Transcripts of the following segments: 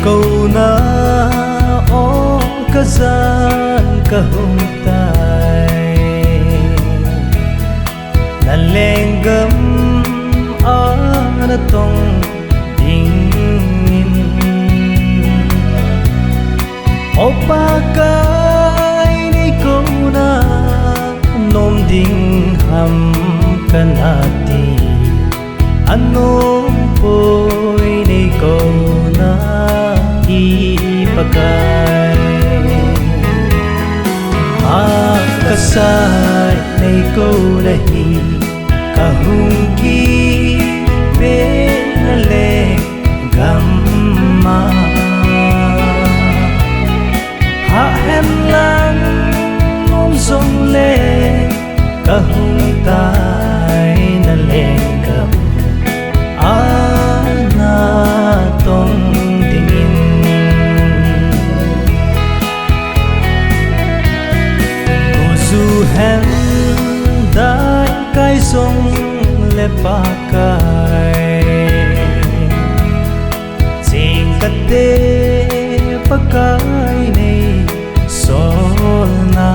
câu na ô ca gian ca hung tai na leng gam a na tong ding in opa kai ni câu na nom ding ham kanati anom poi ni câu na pakai kasai nei ko nahi kahung ki pe na le gamma ha hem lang om song le kahung tai na le gam ana tong hen dai kai song le pa kai sing kate pa kai nei sol na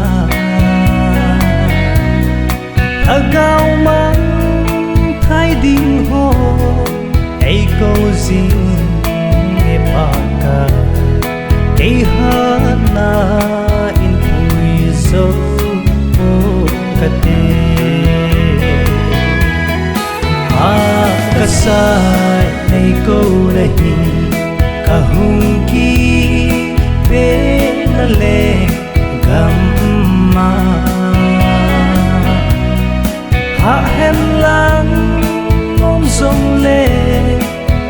agao man thai ding ho ai ko sing e pa ka ei ha na in pui zo kasai nei ko nahi kahung ki pe na le gamma ha hem lang om song le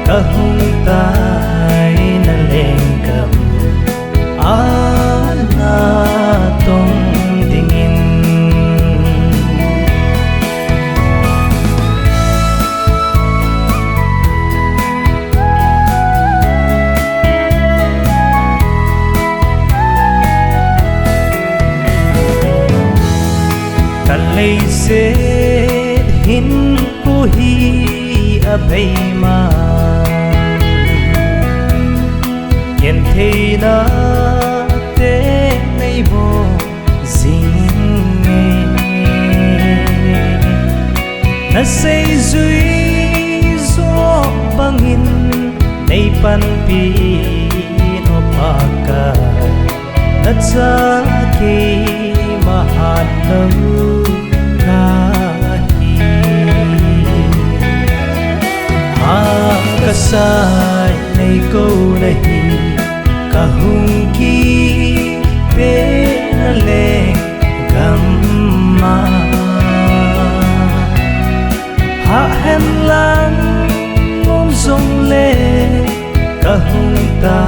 kahung tai na le gam ana tong dingin lei se hin ko hi abhai ma yen thei na te nei bo zing na sei zui zo bangin nei pan pi no pa ka na cha ki mahat no kasai nei ko nahi kahung ki pe na le gamma ha hem lang om song le kahung ta